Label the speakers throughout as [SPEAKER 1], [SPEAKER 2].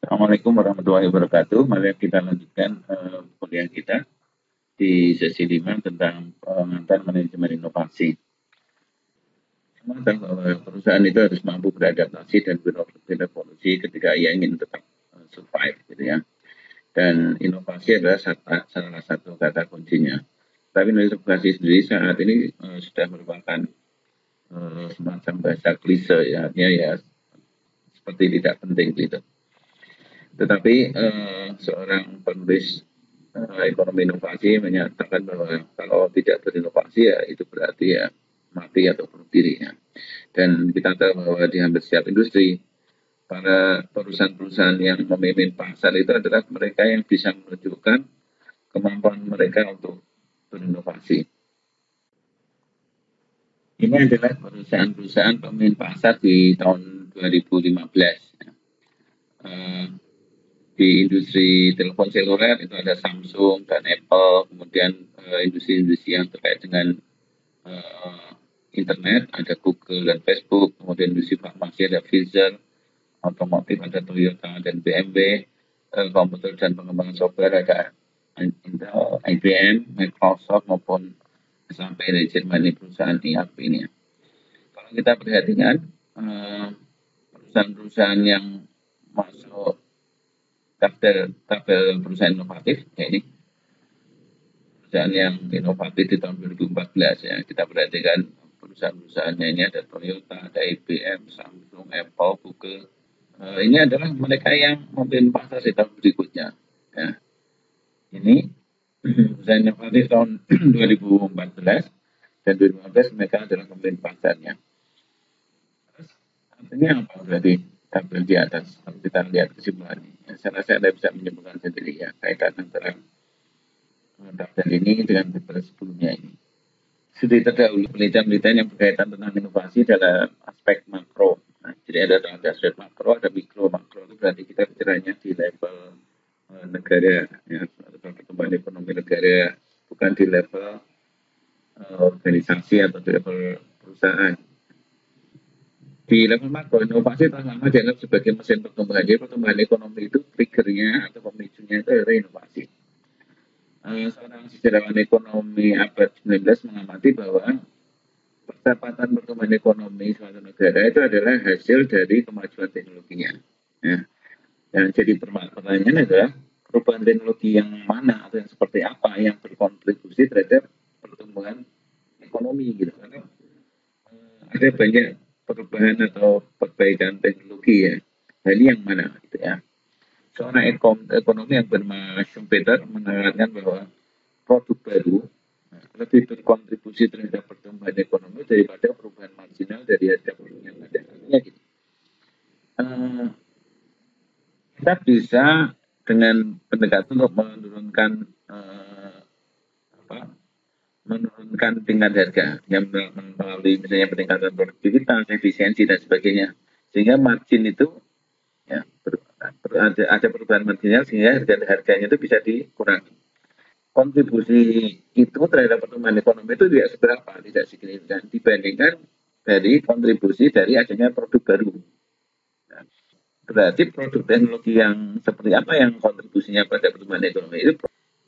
[SPEAKER 1] Assalamualaikum warahmatullahi wabarakatuh. Mari kita lanjutkan kuliah kita di sesi 5 tentang pengantar manajemen inovasi. Semua tahu bahwa perusahaan itu harus mampu beradaptasi dan berevolusi ketika ia ingin tetap survive, gitu ya. Dan inovasi adalah salah satu kata kuncinya. Tapi inovasi sendiri saat ini sudah merupakan semacam bahasa klise, ya, artinya ya seperti tidak penting gitu. Tetapi seorang penulis ekonomi inovasi menyatakan bahwa kalau tidak berinovasi ya itu berarti ya mati atau bunuh diri ya. Dan kita tahu bahwa di hampir setiap industri para perusahaan-perusahaan yang memimpin pasar itu adalah mereka yang bisa menunjukkan kemampuan mereka untuk berinovasi. Ini adalah perusahaan-perusahaan pemimpin pasar di tahun 2015. Eh, di industri telepon seluler itu ada Samsung dan Apple, kemudian industri-industri yang terkait dengan uh, internet ada Google dan Facebook, kemudian industri farmasi ada Pfizer, otomotif ada Toyota dan BMW, komputer dan pengembangan software ada Intel, IBM, Microsoft maupun sampai dari Jerman ini perusahaan ERP ini. Kalau kita perhatikan perusahaan-perusahaan yang masuk tabel perusahaan inovatif, ya ini perusahaan yang inovatif di tahun 2014 ya. Kita perhatikan perusahaan-perusahaannya ini ada Toyota, ada IBM, Samsung, Apple, Google. Ini adalah mereka yang memimpin pasar di tahun berikutnya. Ya. Ini perusahaan inovatif tahun 2014 dan 2015 mereka adalah pemimpin pasarnya. Terus, artinya apa berarti tabel di atas? Kalau kita lihat kesimpulannya, ya, saya rasa Anda bisa menyimpulkan sendiri ya kaitan antara tabel ini dengan tabel sebelumnya ini. Sudah terdahulu penelitian-penelitian yang berkaitan tentang inovasi dalam aspek makro. Nah, jadi ada aspek makro, ada mikro. Makro itu berarti kita bicaranya di level negara, ya, pertumbuhan ekonomi negara, bukan di level organisasi atau di level perusahaan. Di level makro, inovasi telah lama dianggap sebagai mesin pertumbuhan. Jadi pertumbuhan ekonomi itu triggernya atau pemicunya itu adalah inovasi. Seorang sejarawan ekonomi abad 19 mengamati bahwa percepatan pertumbuhan ekonomi suatu negara itu adalah hasil dari kemajuan teknologinya. Ya. Dan jadi pertanyaan adalah perubahan teknologi yang mana atau yang seperti apa yang berkontribusi terhadap pertumbuhan ekonomi gitu. Karena ada banyak perubahan atau perbaikan teknologi ya. Hal ini yang mana gitu ya. Seorang ekonomi yang bernama Schumpeter menerangkan bahwa produk baru lebih berkontribusi terhadap pertumbuhan ekonomi daripada perubahan marginal dari harga produk yang ada. Artinya gitu. Kita bisa dengan pendekatan untuk menurunkan apa, menurunkan tingkat harga yang melalui misalnya peningkatan produktivitas, efisiensi dan sebagainya. Sehingga margin itu ya ada perubahan marginal sehingga harganya itu bisa dikurangi. Kontribusi itu terhadap pertumbuhan ekonomi itu tidak seberapa, tidak signifikan dibandingkan dari kontribusi dari adanya produk baru. Nah, berarti produk teknologi yang seperti apa yang kontribusinya pada pertumbuhan ekonomi itu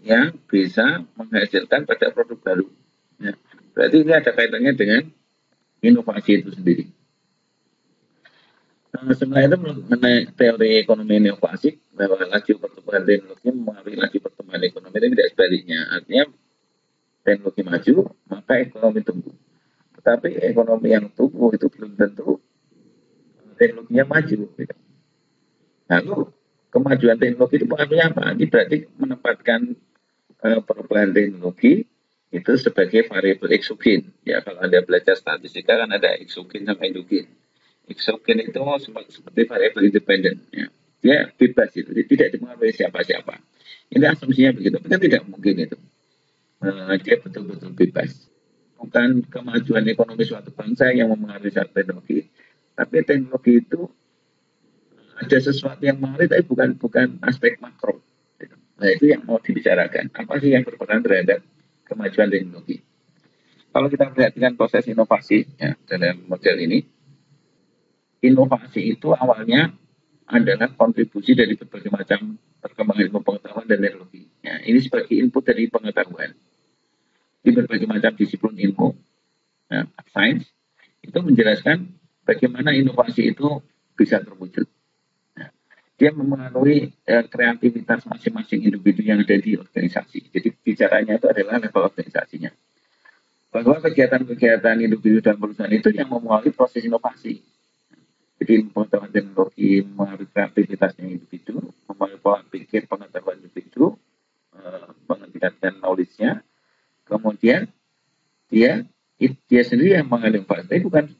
[SPEAKER 1] yang bisa menghasilkan pada produk baru. Ya. Berarti ini ada kaitannya dengan inovasi itu sendiri. Sebenarnya itu mengenai teori ekonomi inovasi bahwa laju pertumbuhan teknologi mempengaruhi laju pertumbuhan ekonomi itu tidak sebaliknya. Artinya teknologi maju maka ekonomi tumbuh. Tetapi ekonomi yang tumbuh itu belum tentu teknologinya maju. Gitu. Lalu kemajuan teknologi itu pengaruhnya apa? Ini berarti menempatkan perubahan teknologi itu sebagai variabel eksogen. Ya kalau Anda belajar statistika kan ada eksogen sama endogen. Eksogen itu seperti variabel independen. Ya. Dia bebas itu, tidak dipengaruhi siapa-siapa. Ini asumsinya begitu, tapi kan tidak mungkin itu. Dia betul-betul bebas. Bukan kemajuan ekonomi suatu bangsa yang mempengaruhi suatu teknologi, tapi teknologi itu ada sesuatu yang mengaruhi, tapi bukan aspek makro. Nah itu yang mau dibicarakan. Apa sih yang berperan terhadap kemajuan teknologi? Kalau kita perhatikan proses inovasi ya, dalam model ini, inovasi itu awalnya adalah kontribusi dari berbagai macam perkembangan ilmu pengetahuan dan teknologi. Ya, ini sebagai input dari pengetahuan di berbagai macam disiplin ilmu, ya, sains, itu menjelaskan bagaimana inovasi itu bisa terwujud. Nah, dia memengaruhi kreativitas masing-masing individu yang ada di organisasi. Jadi bicaranya itu adalah level organisasinya. Bahwa kegiatan-kegiatan individu dan perusahaan itu yang mempengaruhi proses inovasi. Jadi pengetahuan teknologi mempengaruhi kreativitasnya individu, mempengaruhi pola pikir pengetahuan individu, meningkatkan knowledge-nya. Kemudian dia sendiri yang mengalami tapi bukan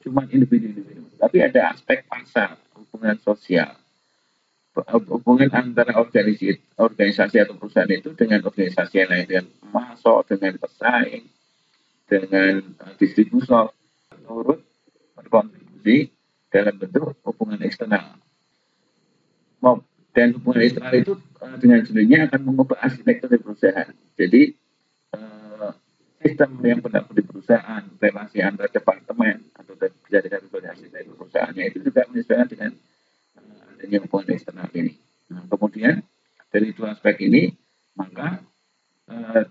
[SPEAKER 1] cuma individu-individu, tapi ada aspek pasar, hubungan sosial, hubungan antara organisasi atau perusahaan itu dengan organisasi yang lain, dengan masuk, dengan pesaing, dengan distributor, turut berkontribusi dalam bentuk hubungan eksternal. Dan hubungan eksternal itu dengan sendirinya akan mengubah arsitektur di perusahaan. Jadi sistem yang berlaku di perusahaan, relasi antar departemen atau bisa dengan arsitektur perusahaannya itu juga menyesuaikan dengan adanya hubungan eksternal ini. Nah, kemudian dari dua aspek ini maka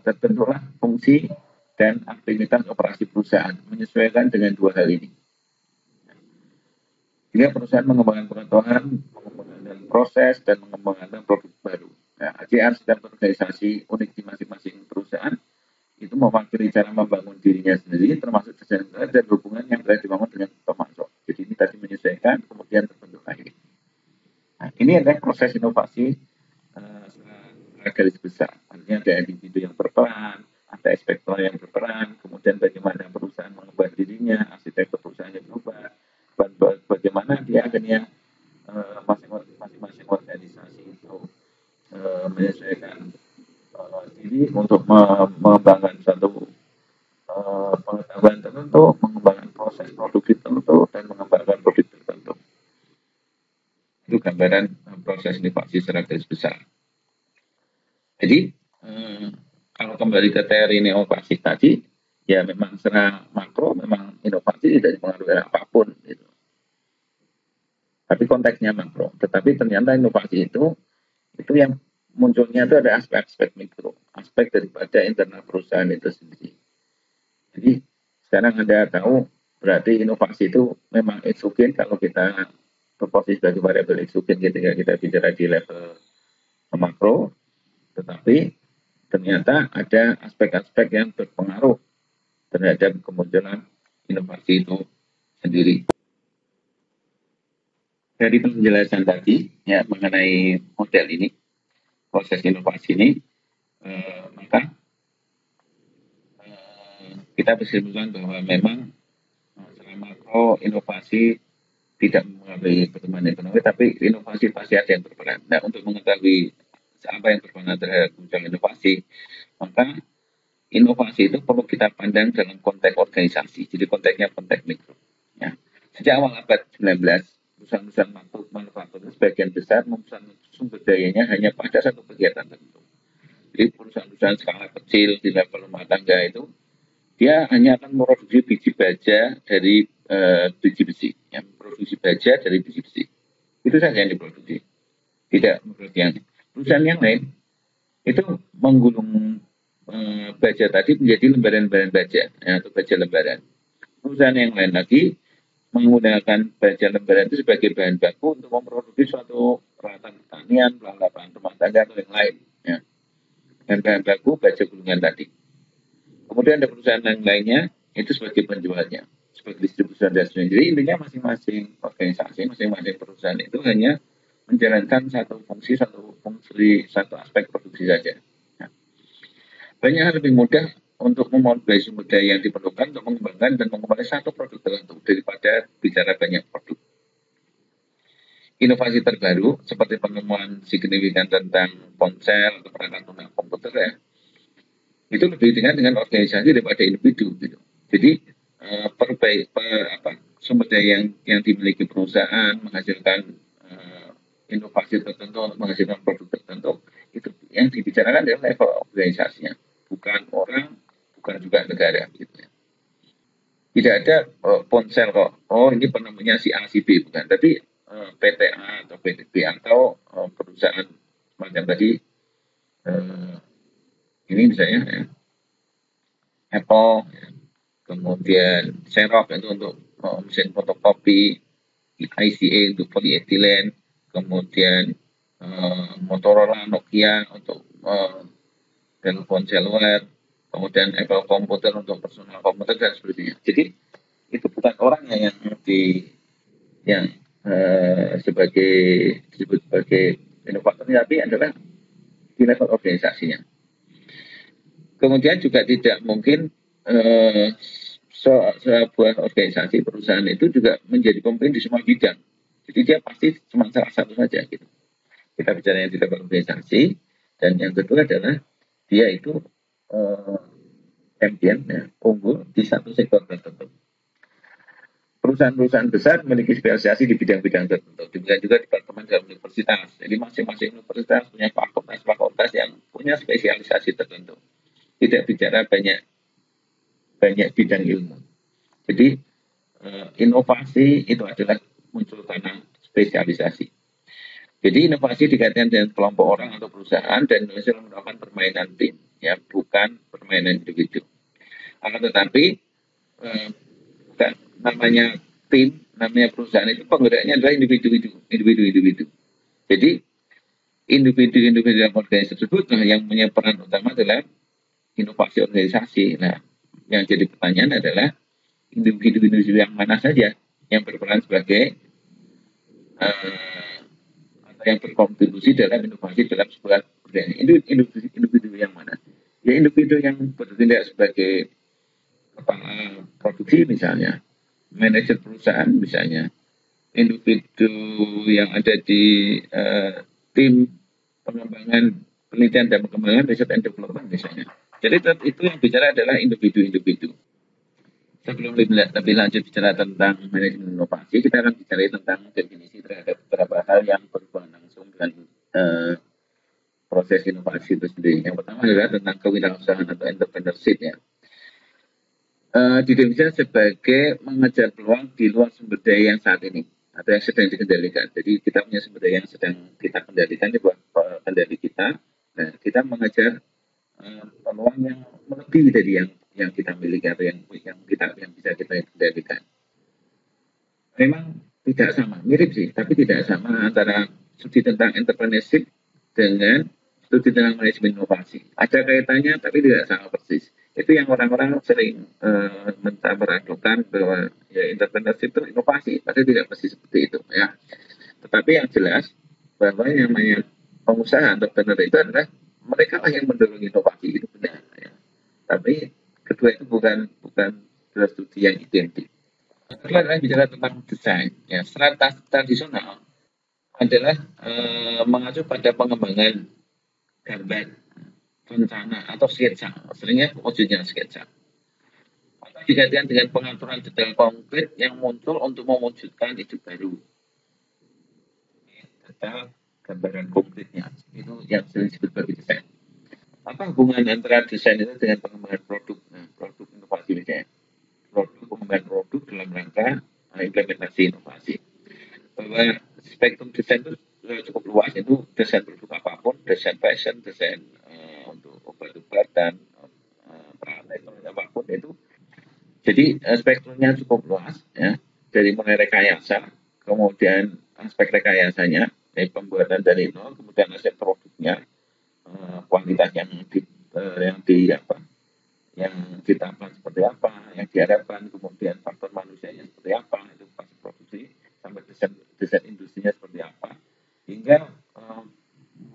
[SPEAKER 1] terbentuklah fungsi dan aktivitas operasi perusahaan menyesuaikan dengan dua hal ini. Sehingga perusahaan mengembangkan pengetahuan, mengembangkan proses, dan mengembangkan produk baru. Nah, AJR setiap organisasi unik di masing-masing perusahaan itu mewakili cara membangun dirinya sendiri, termasuk desain dan hubungan yang telah dibangun dengan pemasok. Jadi ini tadi menyesuaikan, kemudian terbentuk lagi. Nah, ini adalah proses inovasi garis besar. Artinya ada individu yang berperan, ada inspektor yang berperan, kemudian bagaimana perusahaan mengubah dirinya, arsitektur perusahaan yang berubah, bagaimana dia akhirnya masing-masing organisasi itu menyesuaikan diri untuk mengembangkan satu pengetahuan tertentu, mengembangkan proses produksi tertentu, dan mengembangkan produk tertentu. Itu gambaran proses inovasi secara garis besar. Jadi kalau kembali ke teori inovasi tadi, ya memang secara makro memang inovasi tidak dipengaruhi apapun gitu. Tapi konteksnya makro. Tetapi ternyata inovasi itu yang munculnya itu ada aspek-aspek mikro, aspek daripada internal perusahaan itu sendiri. Jadi sekarang Anda tahu berarti inovasi itu memang eksogen kalau kita berposisi sebagai variabel eksogen ketika kita bicara di level makro, tetapi ternyata ada aspek-aspek yang berpengaruh terhadap kemunculan inovasi itu sendiri. Dari penjelasan tadi ya mengenai model ini, proses inovasi ini, maka kita berkesimpulan bahwa memang secara makro inovasi tidak mengalami pertumbuhan ekonomi, tapi inovasi pasti ada yang berperan. Nah, untuk mengetahui apa yang berperan terhadap kemunculan inovasi, maka inovasi itu perlu kita pandang dalam konteks organisasi. Jadi konteksnya konteks mikro. Ya. Sejak awal abad 19, perusahaan-perusahaan manufaktur sebagian besar memesan sumber dayanya hanya pada satu kegiatan tertentu. Jadi perusahaan-perusahaan skala kecil di level rumah tangga itu dia hanya akan memproduksi biji baja dari biji besi, yang memproduksi baja dari biji besi. Itu saja yang diproduksi. Tidak memproduksi yang perusahaan yang lain itu menggulung baja tadi menjadi lembaran-lembaran baja atau baja lembaran. Perusahaan yang lain lagi menggunakan baja lembaran itu sebagai bahan baku untuk memproduksi suatu peralatan pertanian, peralatan rumah tangga atau yang lain. Ya. Dan bahan baku baja gulungan tadi. Kemudian ada perusahaan yang lainnya itu sebagai penjualnya, sebagai distribusi dan sebagainya. Jadi intinya masing-masing organisasi, masing-masing perusahaan itu hanya menjalankan satu satu aspek produksi saja. Nah, banyak hal lebih mudah untuk memobilisasi sumber daya yang diperlukan untuk mengembangkan dan mengembangkan satu produk tertentu daripada bicara banyak produk. Inovasi terbaru seperti penemuan signifikan tentang ponsel atau perangkat lunak komputer ya, itu lebih dengan organisasi daripada individu gitu. Jadi sumber daya yang dimiliki perusahaan menghasilkan inovasi tertentu untuk menghasilkan produk tertentu itu yang dibicarakan adalah level organisasinya, bukan orang, bukan juga negara gitu ya. Tidak ada ponsel kok, oh ini penemunya si A si B, bukan, tapi PTA atau PTB atau perusahaan macam tadi eh, ini misalnya ya, Apple, ya, kemudian Xerox itu untuk mesin fotokopi, ICA untuk polyethylene, kemudian Motorola, Nokia untuk telepon seluler, kemudian Apple komputer untuk personal komputer dan sebagainya. Jadi itu bukan orangnya yang yang sebagai disebut sebagai inovator, tapi adalah di level organisasinya. Kemudian juga tidak mungkin sebuah organisasi perusahaan itu juga menjadi pemimpin di semua bidang. Jadi dia pasti cuma salah satu saja gitu. Kita bicara yang di level organisasi, dan yang kedua adalah dia itu champion, ya, unggul di satu sektor tertentu. Perusahaan-perusahaan besar memiliki spesialisasi di bidang-bidang tertentu. Demikian juga departemen dalam universitas. Jadi masing-masing universitas punya fakultas-fakultas yang punya spesialisasi tertentu. Tidak bicara banyak bidang ilmu. Jadi inovasi itu adalah muncul karena spesialisasi. Jadi inovasi dikaitkan dengan kelompok orang atau perusahaan dan Indonesia melakukan permainan tim, ya, bukan permainan individu. Akan tetapi bukan namanya tim, namanya perusahaan itu penggeraknya adalah individu. Jadi individu-individu dalam organisasi tersebut yang punya peran utama adalah inovasi organisasi. Nah, yang jadi pertanyaan adalah individu-individu yang mana saja yang berperan sebagai atau yang berkontribusi dalam inovasi dalam sebuah organisasi. Individu yang mana? Ya individu yang bertindak sebagai kepala produksi misalnya, manajer perusahaan misalnya, individu yang ada di tim pengembangan penelitian dan pengembangan riset and development misalnya. Jadi itu yang bicara adalah individu-individu. Sebelum lebih lanjut bicara tentang manajemen inovasi, kita akan bicara tentang definisi terhadap beberapa hal yang berhubungan langsung dengan proses inovasi itu sendiri. Yang pertama adalah tentang kewirausahaan atau entrepreneurship, ya. Didefinisikan sebagai mengejar peluang di luar sumber daya yang saat ini atau yang sedang dikendalikan. Jadi kita punya sumber daya yang sedang kita kendalikan di bawah kendali kita. Nah, kita mengejar peluang yang melebihi dari yang kita miliki atau yang bisa kita kendalikan. Memang tidak sama, mirip sih, tapi tidak sama antara studi tentang entrepreneurship dengan studi tentang manajemen inovasi. Ada kaitannya, tapi tidak sama persis. Itu yang orang-orang sering mencampur-adukan bahwa ya entrepreneurship itu inovasi, tapi tidak pasti seperti itu, ya. Tetapi yang jelas bahwa yang namanya pengusaha entrepreneur itu adalah mereka lah yang mendorong inovasi, itu benar, ya. Tapi kedua itu bukan dua studi yang identik. Kedua adalah bicara tentang desain. Ya, secara tradisional adalah mengacu pada pengembangan gambar, rencana atau sketsa, seringnya wujudnya sketsa. Atau dikaitkan dengan pengaturan detail konkret yang muncul untuk mewujudkan ide baru. Detail gambaran konkretnya itu yang sering disebut sebagai desain. Apa hubungan antara desain itu dengan pengembangan produk? Nah, produk inovasi misalnya. Pengembangan produk dalam rangka implementasi inovasi. Bahwa spektrum desain itu cukup luas, itu desain produk apapun, desain fashion, desain untuk obat-obatan, peralatan elektronik apapun itu. Jadi spektrumnya cukup luas, ya, dari mulai rekayasa, kemudian aspek rekayasanya, dari pembuatan dari nol, kemudian aspek produknya, kuantitas yang ditambah seperti apa, yang diharapkan, kemudian faktor manusianya seperti apa, itu pas produksi, sampai desain industrinya seperti apa, hingga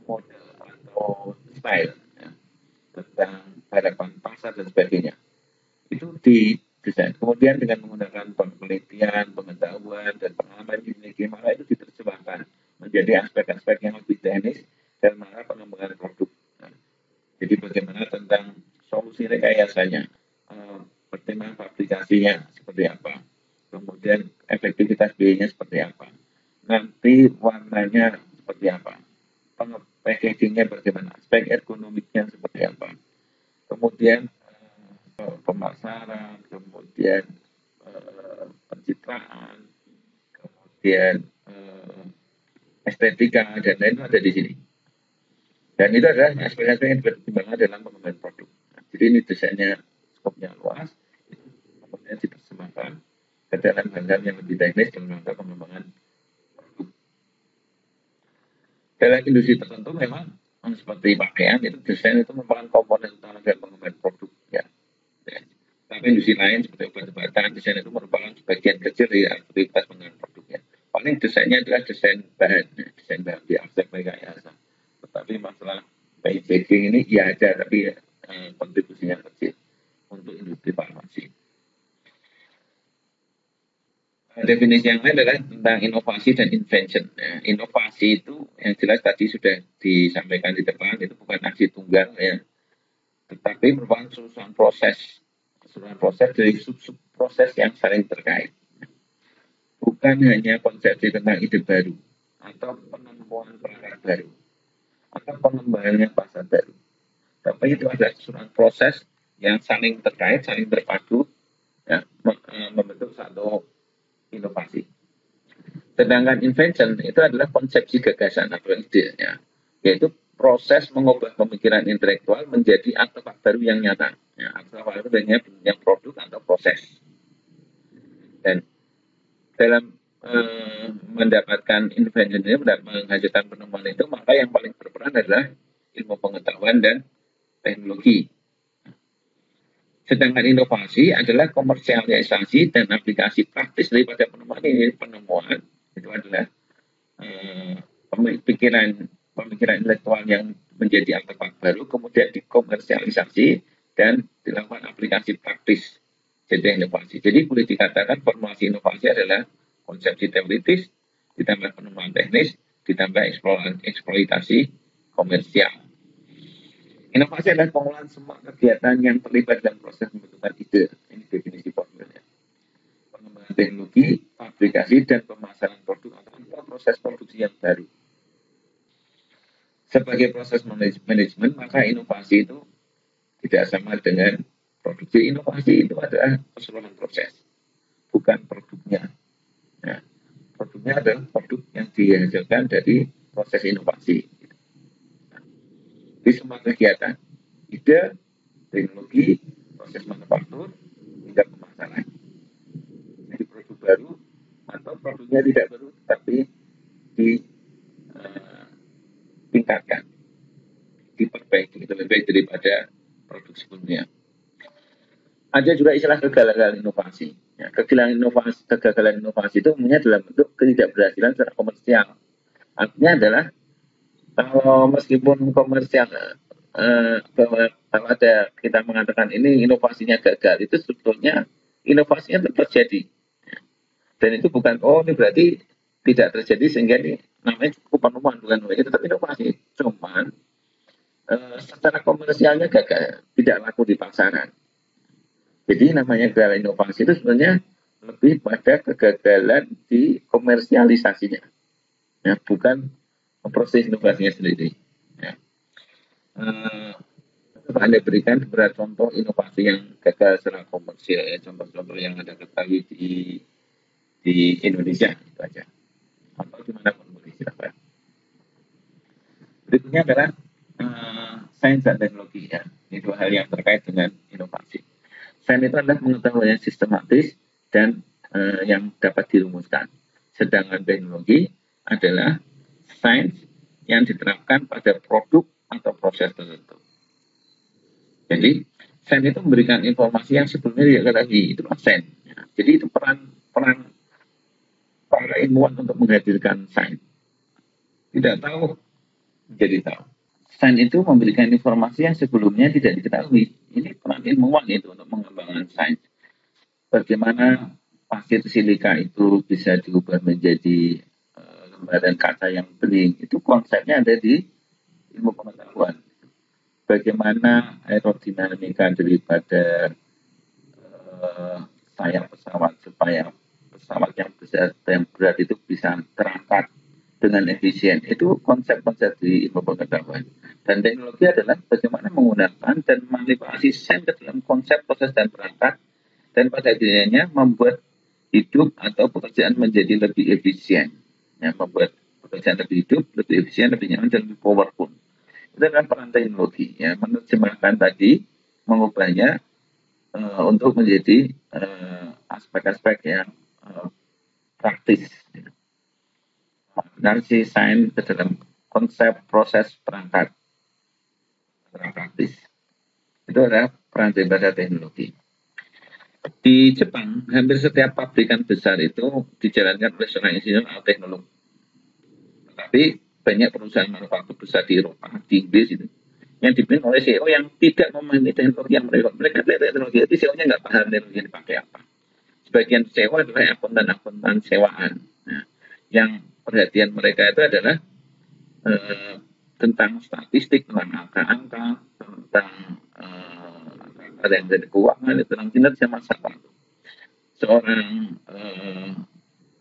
[SPEAKER 1] model atau style, ya, tentang harapan pasar dan sebagainya. Itu di desain. Kemudian dengan menggunakan penelitian, pengetahuan, dan pengalaman yang dimiliki, maka itu diterjemahkan menjadi aspek-aspek yang lebih teknis dan maka pengembangan produk. Nah, jadi bagaimana tentang solusi rekayasanya, pertimbangan aplikasinya seperti apa, kemudian efektivitas biayanya seperti apa, nanti warnanya seperti apa, packagingnya bagaimana, aspek ergonomiknya seperti apa, kemudian pemasaran, kemudian pencitraan, kemudian eh, estetika dan lain ada di sini. Dan itu adalah aspek-aspek yang dipertimbangkan dalam pengembangan produk. Nah, jadi ini desainnya skopnya luas, itu kemudian diterjemahkan ke dalam hal yang lebih teknis dalam rangka pengembangan produk. Dalam industri tertentu memang seperti pakaian itu desain itu merupakan komponen utama dalam pengembangan produk ya. Ya. Tapi industri lain seperti obat-obatan desain itu merupakan sebagian kecil dari aktivitas pengembangan produknya. Paling desainnya adalah desain bahan, desain bahan di aspek rekayasa. Tetapi masalah packaging ini ya ada, tapi kontribusinya kecil untuk industri farmasi. Definisi yang lain adalah tentang inovasi dan invention. Nah, inovasi itu yang jelas tadi sudah disampaikan di depan, itu bukan aksi tunggal ya, tetapi merupakan keseluruhan proses dari sub-sub proses yang saling terkait. Bukan hanya konsepsi tentang ide baru atau penemuan perangkat baru atau pengembangannya pasar baru, tapi itu adalah keseluruhan proses yang saling terkait, saling terpadu, ya, membentuk satu inovasi. Sedangkan invention itu adalah konsepsi gagasan atau ide, ya, yaitu proses mengubah pemikiran intelektual menjadi artefak baru yang nyata. Ya, artefak baru yang produk atau proses. Dan dalam mendapatkan invention ini, menghasilkan penemuan itu, maka yang paling berperan adalah ilmu pengetahuan dan teknologi. Sedangkan inovasi adalah komersialisasi dan aplikasi praktis daripada penemuan ini. Penemuan itu adalah pemikiran intelektual yang menjadi artefak baru, kemudian dikomersialisasi dan dilakukan aplikasi praktis jadi inovasi. Jadi boleh dikatakan formulasi inovasi adalah konsepsi teoritis ditambah penemuan teknis ditambah eksploitasi komersial. Inovasi adalah pengolahan semua kegiatan yang terlibat dalam proses pembentukan ide. Ini definisi formulanya. Pengembangan teknologi, aplikasi, dan pemasaran produk atau proses produksi yang baru. Sebagai proses manajemen, maka inovasi itu tidak sama dengan produksi. Inovasi itu adalah keseluruhan proses, bukan produknya. Nah, produknya adalah produk yang dihasilkan dari proses inovasi. Di semua kegiatan, ide, teknologi, proses manufaktur, hingga pemasaran. Jadi produk baru atau produknya tidak baru, tapi ditingkatkan, diperbaiki, itu lebih baik daripada produk sebelumnya. Ada juga istilah kegagalan inovasi. Ya, kegagalan inovasi itu umumnya dalam bentuk ketidakberhasilan secara komersial. Artinya adalah kalau meskipun komersial bahwa ada kita mengatakan ini inovasinya gagal, itu sebetulnya inovasinya tetap terjadi. Dan itu bukan ini berarti tidak terjadi sehingga ini namanya cukup penemuan, bukan itu tetap inovasi. Cuman secara komersialnya gagal, tidak laku di pasaran. Jadi namanya kegagalan inovasi itu sebenarnya lebih pada kegagalan di komersialisasinya, ya, bukan proses inovasinya sendiri. Ya. Anda berikan beberapa contoh inovasi yang gagal secara komersial, ya, contoh-contoh yang Anda ketahui di Indonesia itu aja, atau dimanapun boleh silakan. Berikutnya adalah sains dan teknologi, ya. Ini dua hal yang terkait dengan inovasi. Sains itu adalah pengetahuan yang sistematis dan yang dapat dirumuskan. Sedangkan teknologi adalah sains yang diterapkan pada produk atau proses tertentu. Jadi, sains itu memberikan informasi yang sebelumnya tidak ketahui, itulah sains. Ya, jadi itu peran para ilmuwan untuk menghadirkan sains. Tidak tahu, menjadi tahu. Sains itu memberikan informasi yang sebelumnya tidak diketahui. Ini peran ilmuwan itu untuk mengembangkan sains. Bagaimana pasir silika itu bisa diubah menjadi lembaran kaca yang bening, itu konsepnya ada di ilmu pengetahuan. Bagaimana aerodinamika daripada sayap pesawat supaya pesawat yang besar yang berat itu bisa terangkat dengan efisien, itu konsep-konsep di ilmu pengetahuan. Dan teknologi adalah bagaimana menggunakan dan manipulasi sains ke dalam konsep, proses, dan perangkat, dan pada akhirnya membuat hidup atau pekerjaan menjadi lebih efisien. yang membuat pekerjaan lebih hidup, lebih efisien, lebih nyaman, dan lebih powerful. Itu adalah peran teknologi, ya, menerjemahkan tadi, mengubahnya untuk menjadi aspek-aspek yang praktis. Analisis sains ke dalam konsep proses perangkat praktis. Itu adalah peran daripada teknologi. Di Jepang, hampir setiap pabrikan besar itu dijalankan oleh seorang insinyur atau teknolog. Tapi banyak perusahaan manufaktur besar di Eropa, di Inggris itu, yang dipimpin oleh CEO yang tidak memahami teknologi yang mereka teknologi itu CEO-nya nggak paham teknologi yang dipakai apa. Sebagian CEO adalah akuntan sewaan. Nah, yang perhatian mereka itu adalah tentang statistik, tentang angka-angka, tentang ada yang dari keuangan, tentang kinerja masyarakat. Seorang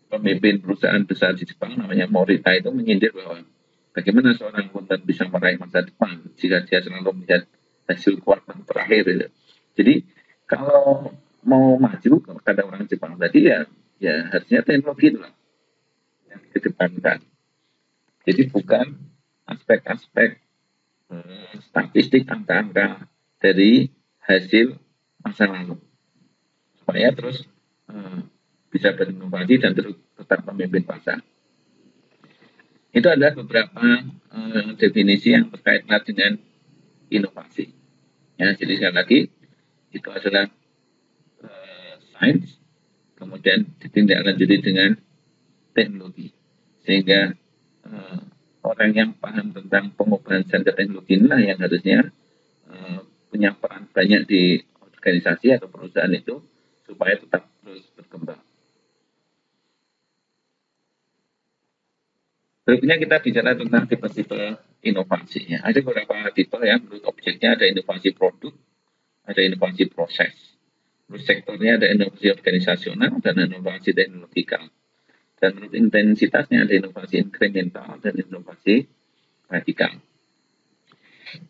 [SPEAKER 1] pemimpin perusahaan besar di Jepang namanya Morita itu menyindir bahwa bagaimana seorang akuntan bisa meraih masa depan jika dia selalu melihat hasil kuartal terakhir itu. Jadi kalau mau maju kata orang Jepang tadi ya harusnya teknologi itulah yang dikedepankan. Jadi bukan aspek-aspek statistik angka-angka dari hasil masa lalu supaya terus bisa berinovasi dan terus tetap memimpin pasar. Itu adalah beberapa definisi yang terkait dengan inovasi. Ya, jadi sekali lagi itu adalah sains, kemudian ditindaklanjuti dengan teknologi, sehingga orang yang paham tentang pengubahan standar teknologi inilah yang harusnya punya peran banyak di organisasi atau perusahaan itu supaya tetap terus berkembang. Berikutnya kita bicara tentang tipe-tipe inovasi. Ya. Ada beberapa tipe ya, menurut objeknya ada inovasi produk, ada inovasi proses. Menurut sektornya ada inovasi organisasional dan inovasi teknologikal. Dan menurut intensitasnya ada inovasi inkremental dan inovasi radikal.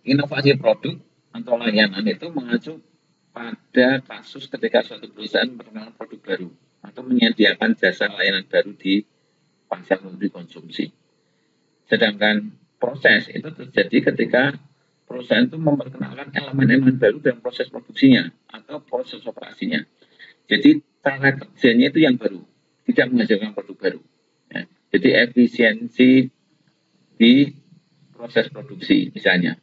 [SPEAKER 1] Inovasi produk atau layanan itu mengacu pada kasus ketika suatu perusahaan memperkenalkan produk baru atau menyediakan jasa layanan baru di pasar untuk dikonsumsi. Sedangkan proses itu terjadi ketika perusahaan itu memperkenalkan elemen-elemen baru dalam proses produksinya atau proses operasinya. Jadi cara kerjanya itu yang baru, tidak menghasilkan produk baru. Ya. Jadi efisiensi di proses produksi misalnya.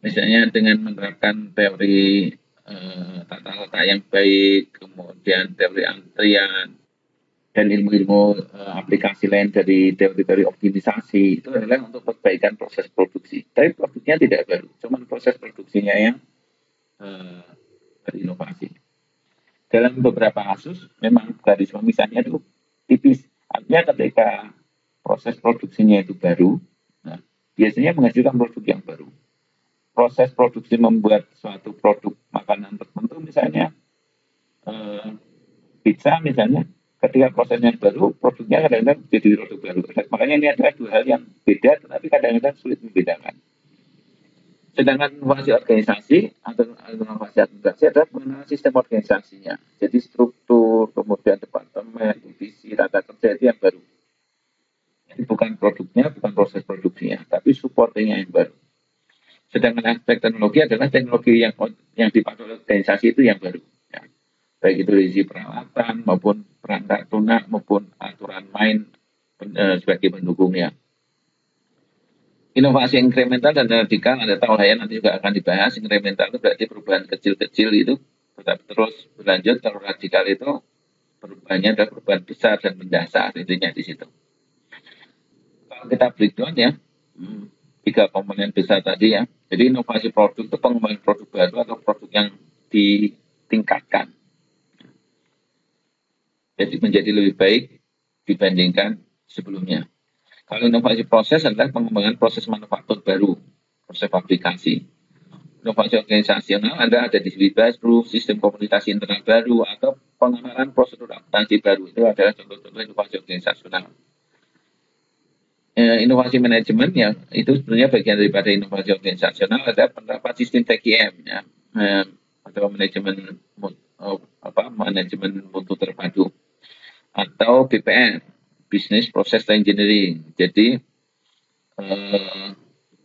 [SPEAKER 1] Misalnya dengan menerapkan teori tata letak yang baik, kemudian teori antrian, dan ilmu-ilmu aplikasi lain dari teori-teori optimisasi itu adalah untuk perbaikan proses produksi. Tapi produknya tidak baru, cuma proses produksinya yang berinovasi. Dalam beberapa kasus memang garis pemisahnya itu tipis. Artinya ketika proses produksinya itu baru, nah, biasanya menghasilkan produk yang baru. Proses produksi membuat suatu produk makanan tertentu misalnya pizza misalnya, ketika prosesnya baru, produknya kadang-kadang jadi produk baru. Makanya ini adalah dua hal yang beda, tetapi kadang-kadang sulit membedakan. Sedangkan inovasi organisasi atau inovasi administrasi adalah mengenal sistem organisasinya. Jadi struktur, kemudian departemen, divisi, tata kerja itu yang baru. Jadi bukan produknya, bukan proses produksinya, tapi supportnya yang baru. Sedangkan aspek teknologi adalah teknologi yang dipakai oleh organisasi itu yang baru. Ya. Baik itu dari peralatan maupun perangkat lunak maupun aturan main sebagai pendukungnya. Inovasi inkremental dan radikal Anda tahu ya nanti juga akan dibahas. Inkremental itu berarti perubahan kecil-kecil itu tetap terus berlanjut. Kalau radikal itu perubahannya adalah perubahan besar dan mendasar, intinya di situ. Kalau kita breakdown ya, tiga komponen besar tadi ya. Jadi inovasi produk itu pengembangan produk baru atau produk yang ditingkatkan. Jadi menjadi lebih baik dibandingkan sebelumnya. Kalau inovasi proses adalah pengembangan proses manufaktur baru, proses fabrikasi. Inovasi organisasional ada divisi baru, sistem komunikasi internal baru, atau pengenalan prosedur akuntansi baru. Itu adalah contoh-contoh inovasi organisasional. Inovasi manajemen ya itu sebenarnya bagian daripada inovasi organisasional ada penerapan sistem TKM ya atau manajemen mutu terpadu atau BPM bisnis proses engineering. Jadi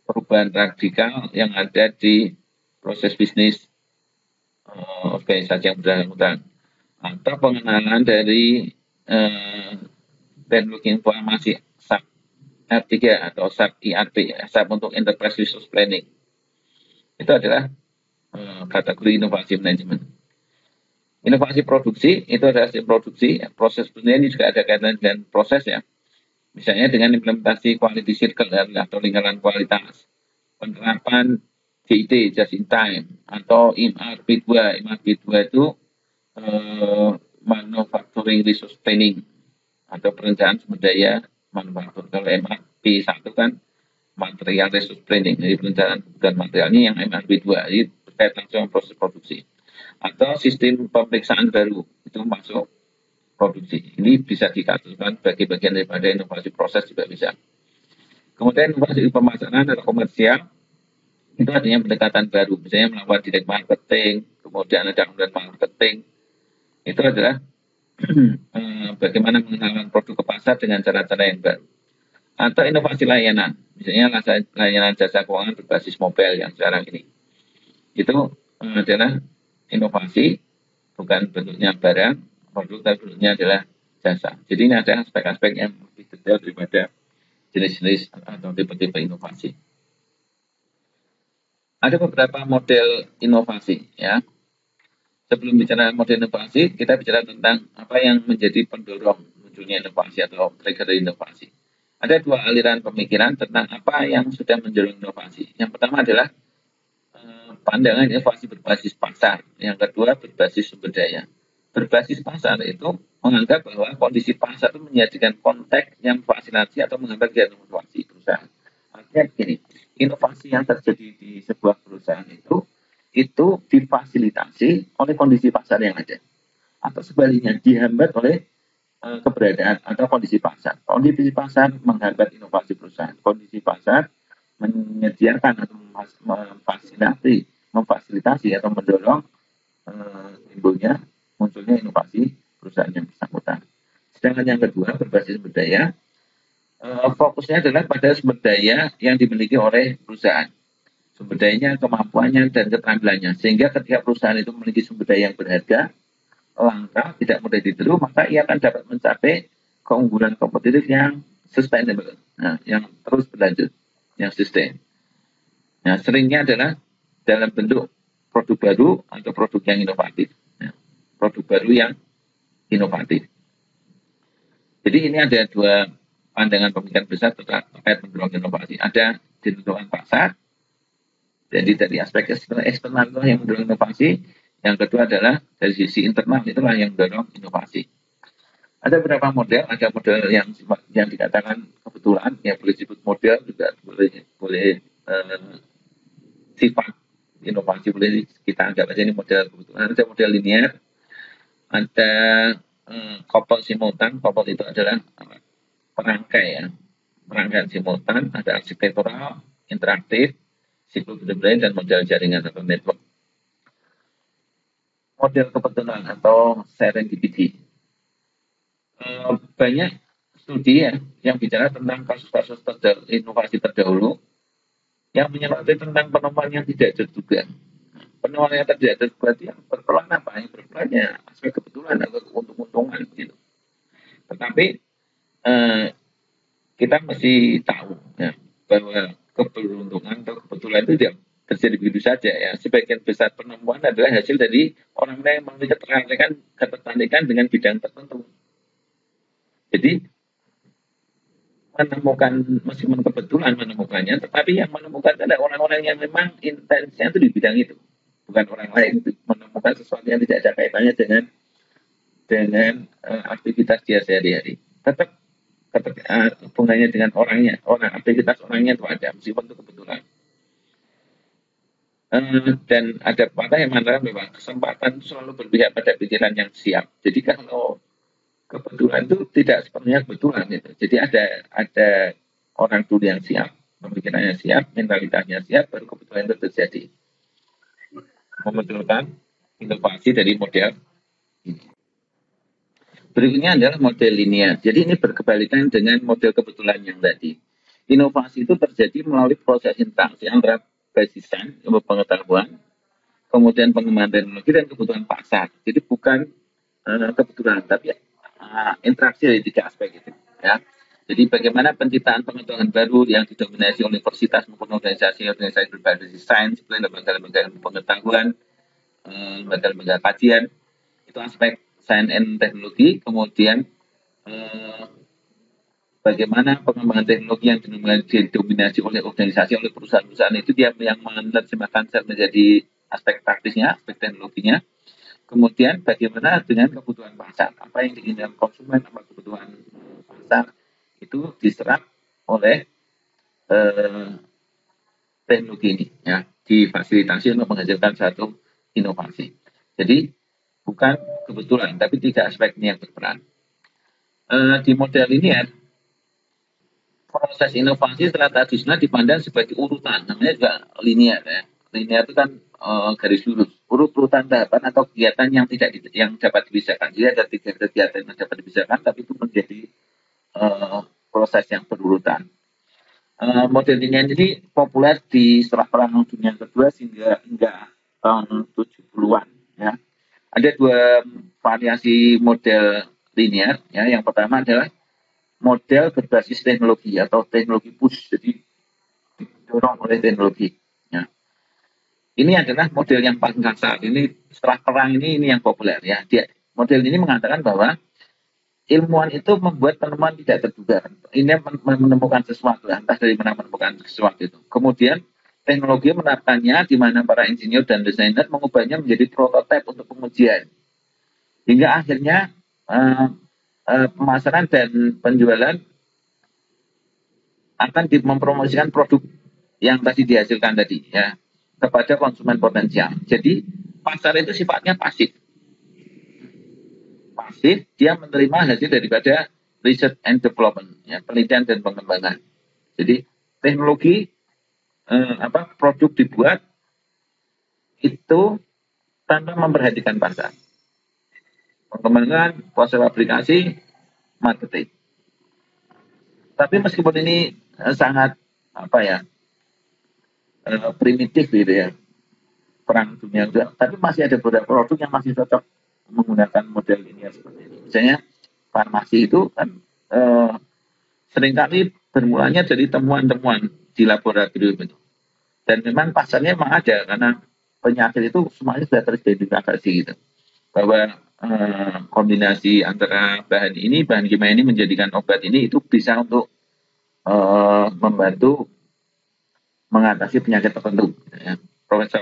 [SPEAKER 1] perubahan radikal yang ada di proses bisnis organisasi yang bersangkutan, atau pengenalan dari teknologi informasi SAP R3 atau SAP IRP, SAP untuk Enterprise Resource Planning. Itu adalah kategori inovasi manajemen. Inovasi produksi itu adalah produksi, proses ini juga ada kaitan dengan proses ya. Misalnya dengan implementasi quality circle atau lingkaran kualitas, penerapan JIT, just in time, atau MRP2. MRP2 itu manufacturing resource planning atau perencanaan sumber daya manufaktur. Kalau MRP1 kan material resource planning, jadi perencanaan kebutuhan materialnya. Yang MRP2 ini terkait langsung proses produksi. Atau sistem pemeriksaan baru, itu masuk produksi. Ini bisa dikatakan sebagai bagian daripada inovasi proses juga bisa. Kemudian inovasi pemasaran atau komersial, itu artinya pendekatan baru. Misalnya melakukan direct marketing, kemudian ada kemudian marketing. Itu adalah bagaimana mengenalkan produk ke pasar dengan cara-cara yang baru. Atau inovasi layanan, misalnya layanan jasa keuangan berbasis mobile yang sekarang ini. Itu adalah inovasi, bukan bentuknya barang, produk, tapi bentuknya adalah jasa. Jadi ini ada aspek-aspek yang lebih detail daripada jenis-jenis atau tipe-tipe inovasi. Ada beberapa model inovasi ya. Sebelum bicara model inovasi, kita bicara tentang apa yang menjadi pendorong munculnya inovasi atau trigger inovasi. Ada dua aliran pemikiran tentang apa yang sudah mendorong inovasi. Yang pertama adalah pandangan inovasi berbasis pasar. Yang kedua berbasis sumber daya. Berbasis pasar itu menganggap bahwa kondisi pasar itu menjadikan konteks yang fasilitasi atau menghambat inovasi perusahaan. Artinya begini, inovasi yang terjadi di sebuah perusahaan itu difasilitasi oleh kondisi pasar yang ada. Atau sebaliknya dihambat oleh keberadaan atau kondisi pasar. Kondisi pasar menghambat inovasi perusahaan. Kondisi pasar menyediakan atau memfasilitasi atau mendorong munculnya inovasi perusahaan yang bersangkutan. Sedangkan yang kedua berbasis sumber daya, fokusnya adalah pada sumber daya yang dimiliki oleh perusahaan. Sumber dayanya, kemampuannya, dan keterampilannya. Sehingga ketika perusahaan itu memiliki sumber daya yang berharga, langka, tidak mudah ditiru, maka ia akan dapat mencapai keunggulan kompetitif yang sustainable, yang terus berlanjut, yang sustain. Nah, seringnya adalah dalam bentuk produk baru atau produk yang inovatif. Produk baru yang inovatif. Jadi ini ada dua pandangan pemikiran besar terkait mendorong inovasi. Ada ditentukan pasar, jadi dari aspek eksternal yang mendorong inovasi. Yang kedua adalah dari sisi internal, itulah yang mendorong inovasi. Ada beberapa model, ada model yang dikatakan kebetulan, yang boleh disebut model, juga boleh sifat inovasi, boleh kita anggap aja ini model kebetulan. Ada model linear, ada couple simultan. Couple itu adalah perangkai ya, perangkai simultan. Ada arsitektural, interaktif, siklus dan model jaringan atau network. Model kebetulan atau serendipity. Banyak studi ya yang bicara tentang kasus-kasus inovasi terdahulu yang menyoroti tentang penemuan yang tidak terduga. Penemuan yang tidak terduga itu yang berperan apa? Yang berperannya aspek kebetulan atau keuntungan gitu. Tetapi kita mesti tahu ya, bahwa keberuntungan atau kebetulan itu tidak terjadi begitu saja ya. Sebagian besar penemuan adalah hasil dari orang-orang yang memiliki ketertarikan dengan bidang tertentu. Jadi menemukan, meskipun kebetulan menemukannya, tetapi yang menemukan adalah orang-orang yang memang intensnya itu di bidang itu, bukan orang lain. Itu menemukan sesuatu yang tidak ada kaitannya dengan aktivitas dia sehari-hari. Tetap hubungannya dengan aktivitas orangnya itu ada, meskipun itu kebetulan. Dan ada patah yang mengatakan bahwa kesempatan itu selalu berpihak pada pikiran yang siap. Jadi kalau kebetulan itu tidak sepenuhnya kebetulan gitu. Jadi ada orang dulu yang siap, pemikirannya siap, mentalitasnya siap, baru kebetulan itu terjadi. Memunculkan inovasi dari model ini. Berikutnya adalah model linear. Jadi ini berkebalikan dengan model kebetulan yang tadi. Inovasi itu terjadi melalui proses interaksi antara basis sains, ilmu pengetahuan, kemudian pengembangan teknologi dan kebutuhan pasar. Jadi bukan kebetulan, tapi interaksi dari tiga aspek itu. Ya. Jadi bagaimana penciptaan pengetahuan baru yang didominasi universitas maupun organisasi-organisasi berbasis sains, seperti lembaga-lembaga pengetahuan, lembaga-lembaga kajian, itu aspek sains dan teknologi. Kemudian eh, bagaimana pengembangan teknologi yang didominasi oleh organisasi, oleh perusahaan-perusahaan itu dia yang menerjemahkan menjadi aspek praktisnya, aspek teknologinya. Kemudian bagaimana dengan kebutuhan pasar, apa yang diinginkan konsumen, apa kebutuhan pasar itu diserap oleh eh, teknologi ini, ya, difasilitasi untuk menghasilkan satu inovasi. Jadi bukan kebetulan, tapi tiga aspek ini yang berperan. Di model ini ya, proses inovasi secara tradisional dipandang sebagai urutan, namanya juga linear ya. Linear itu kan garis lurus, urutan tahapan atau kegiatan yang tidak yang dapat dipisahkan. Jadi ada tiga kegiatan yang dapat dipisahkan, tapi itu menjadi proses yang berurutan. Model linear ini populer di setelah Perang Dunia Kedua hingga tahun 70-an ya. Ada dua variasi model linear ya. Yang pertama adalah model berbasis teknologi atau teknologi push, jadi didorong oleh teknologi. Ya. Ini adalah model yang paling kasar. Ini setelah perang ini yang populer ya. Model ini mengatakan bahwa ilmuwan itu membuat penemuan tidak terduga. Ini menemukan sesuatu, entah dari mana menemukan sesuatu itu. Kemudian teknologi menerapkannya di mana para insinyur dan desainer mengubahnya menjadi prototipe untuk pengujian. Hingga akhirnya pemasaran dan penjualan akan mempromosikan produk yang tadi dihasilkan tadi ya kepada konsumen potensial. Jadi pasar itu sifatnya pasif. Pasif, dia menerima hasil daripada research and development, ya, penelitian dan pengembangan. Jadi teknologi produk dibuat itu tanpa memperhatikan pasar. Pengembangan, proses aplikasi, marketing. Tapi meskipun ini sangat primitif gitu ya, perang dunia kedua, tapi masih ada beberapa produk yang masih cocok menggunakan model ini seperti ini. Misalnya farmasi itu kan seringkali bermulanya dari temuan-temuan di laboratorium itu. Dan memang pasarnya memang ada karena penyakit itu semuanya sudah teridentifikasi gitu. Bahwa kombinasi antara bahan kimia ini menjadikan obat ini itu bisa untuk membantu mengatasi penyakit tertentu. Ya. Proses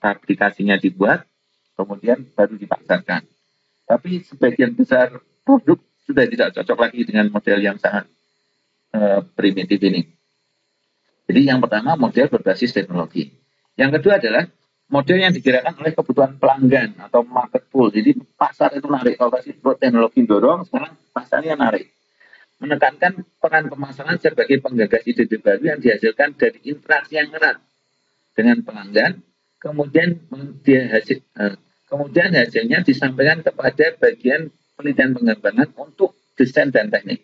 [SPEAKER 1] aplikasinya dibuat, kemudian baru dipasarkan. Tapi sebagian besar produk sudah tidak cocok lagi dengan model yang sangat primitif ini. Jadi yang pertama model berbasis teknologi. Yang kedua adalah model yang digerakkan oleh kebutuhan pelanggan atau market pull. Jadi pasar itu narik. Kalau tadi teknologi dorong, sekarang pasarnya narik. Menekankan peran pemasaran sebagai penggagas ide baru yang dihasilkan dari interaksi yang erat dengan pelanggan, kemudian kemudian hasilnya disampaikan kepada bagian penelitian pengembangan untuk desain dan teknik.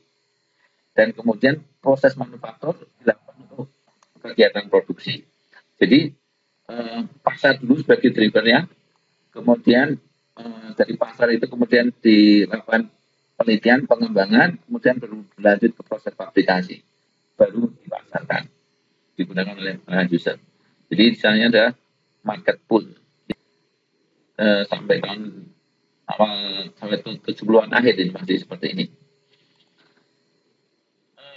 [SPEAKER 1] Dan kemudian proses manufaktur dilakukan untuk kegiatan produksi. Jadi pasar dulu sebagai drivernya, kemudian dari pasar itu kemudian dilakukan penelitian, pengembangan, kemudian berlanjut ke proses fabrikasi, baru dipasarkan, digunakan oleh user. Jadi misalnya ada market pool sampai tahun awal sampai 70-an akhir ini masih seperti ini.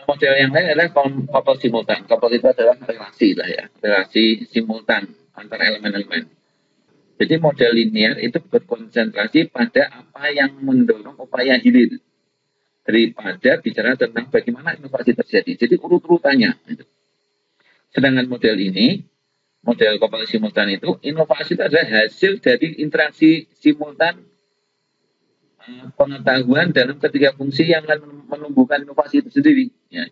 [SPEAKER 1] Model yang lain adalah couple simultan. Couple itu adalah relasi lah ya, relasi simultan antara elemen-elemen. Jadi model linear itu berkonsentrasi pada apa yang mendorong upaya hilir daripada bicara tentang bagaimana inovasi terjadi. Jadi urut-urutannya. Sedangkan model ini, model couple simultan itu, inovasi itu adalah hasil dari interaksi simultan pengetahuan dalam ketiga fungsi yang akan menumbuhkan inovasi itu sendiri. Ya.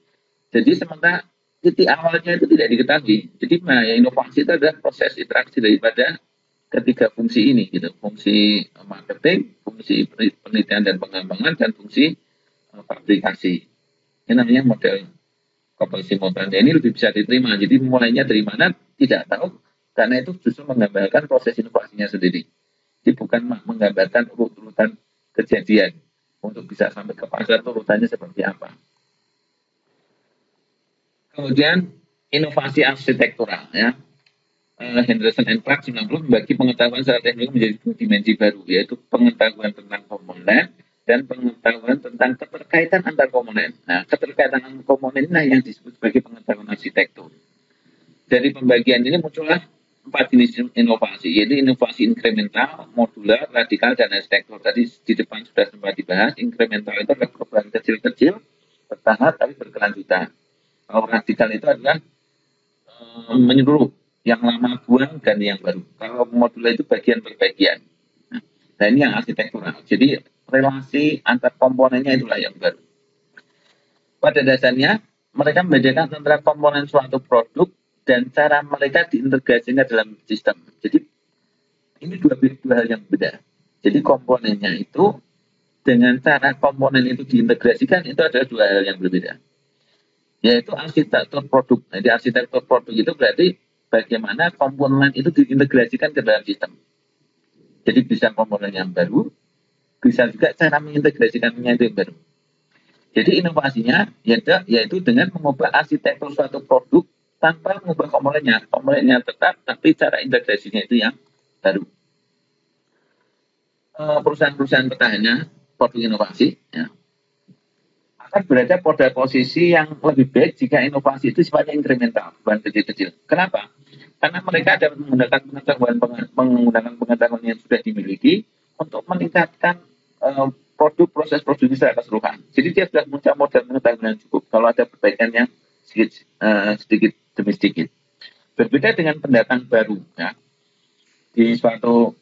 [SPEAKER 1] Jadi sementara titik awalnya itu tidak diketahui. Jadi inovasi itu adalah proses interaksi daripada ketiga fungsi ini gitu, fungsi marketing, fungsi penelitian dan pengembangan, dan fungsi fabrikasi. Ini namanya model koperasi modern. Ini lebih bisa diterima. Jadi mulainya dari mana tidak tahu, karena itu justru menggambarkan proses inovasinya sendiri. Jadi bukan menggambarkan urut-urutan kejadian untuk bisa sampai ke pasar urutannya seperti apa. Kemudian inovasi arsitektural ya. Henderson and Clark 90 membagi pengetahuan secara teknik menjadi dua dimensi baru, yaitu pengetahuan tentang komponen dan pengetahuan tentang keterkaitan antar komponen. Nah, keterkaitan antar komponen inilah yang disebut sebagai pengetahuan arsitektur. Dari pembagian ini muncullah 4 jenis inovasi, yaitu inovasi inkremental, modular, radikal, dan arsitektur. Tadi di depan sudah sempat dibahas, inkremental itu adalah perubahan kecil-kecil, bertahap tapi berkelanjutan. Kalau radikal itu adalah menyeluruh, yang lama buang dan yang baru. Kalau modular itu bagian per bagian. Nah, ini yang arsitektural. Jadi relasi antar komponennya itulah yang baru. Pada dasarnya mereka membedakan antara komponen suatu produk dan cara mereka diintegrasikan dalam sistem. Jadi ini dua hal yang beda. Jadi komponennya itu dengan cara komponen itu diintegrasikan itu adalah dua hal yang berbeda. Yaitu arsitektur produk. Jadi arsitektur produk itu berarti bagaimana komponen itu diintegrasikan ke dalam sistem. Jadi bisa komponen yang baru, bisa juga cara mengintegrasikannya itu yang baru. Jadi inovasinya yaitu dengan mengubah arsitektur suatu produk tanpa mengubah komponennya. Komponennya tetap, tapi cara integrasinya itu yang baru. Perusahaan-perusahaan petahana produk inovasi ya, akan berada pada posisi yang lebih baik jika inovasi itu sifatnya inkremental, bukan kecil-kecil. Kenapa? Karena mereka dapat menggunakan pengetahuan yang sudah dimiliki untuk meningkatkan produk proses produksi secara keseluruhan. Jadi dia sudah punya modal pengetahuan yang cukup. Kalau ada perbaikan yang sedikit demi sedikit. Berbeda dengan pendatang baru ya, di suatu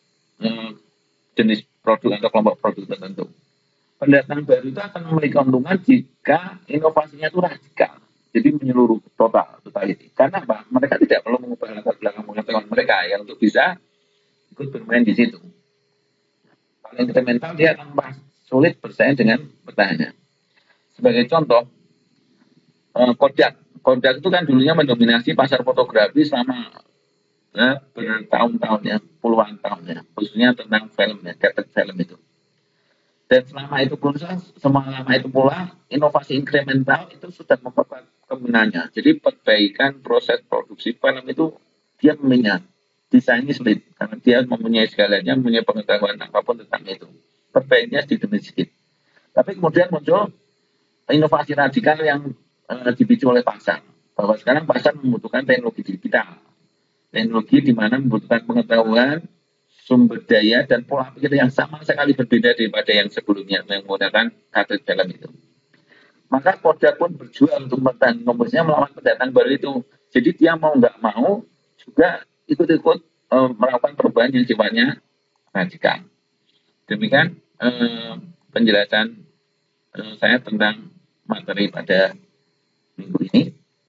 [SPEAKER 1] jenis produk atau kelompok produk tertentu. Pendatang baru itu akan memiliki keuntungan jika inovasinya itu radikal. Jadi menyeluruh totality. Karena apa? Mereka tidak perlu mengubah latar belakang pengetahuan mereka yang untuk bisa ikut bermain di situ. Kalau inkremental dia akan sulit bersaing dengan petahana. Sebagai contoh, Kodak. Kodak itu kan dulunya mendominasi pasar fotografi selama bertahun-tahun ya, puluhan tahun ya, khususnya tentang film ya, cassette film itu. Dan selama itu pula inovasi inkremental itu sudah memperkuat kemenangannya. Jadi perbaikan proses produksi film itu dia punya desainnya sulit karena dia mempunyai segalanya, mempunyai pengetahuan apapun tentang itu. Perbaikannya sedikit demi sedikit. Tapi kemudian muncul inovasi radikal yang dipicu oleh pasar. Bahwa sekarang pasar membutuhkan teknologi digital. Teknologi di mana membutuhkan pengetahuan, sumber daya dan pola pikir yang sama sekali berbeda daripada yang sebelumnya yang menggunakan kaset film itu. Maka Kodak pun berjuang untuk mempertahankan komposisinya melawan pendatang baru itu. Jadi dia mau nggak mau juga ikut-ikut melakukan perubahan yang sifatnya radikal. Demikian penjelasan saya tentang materi pada minggu ini.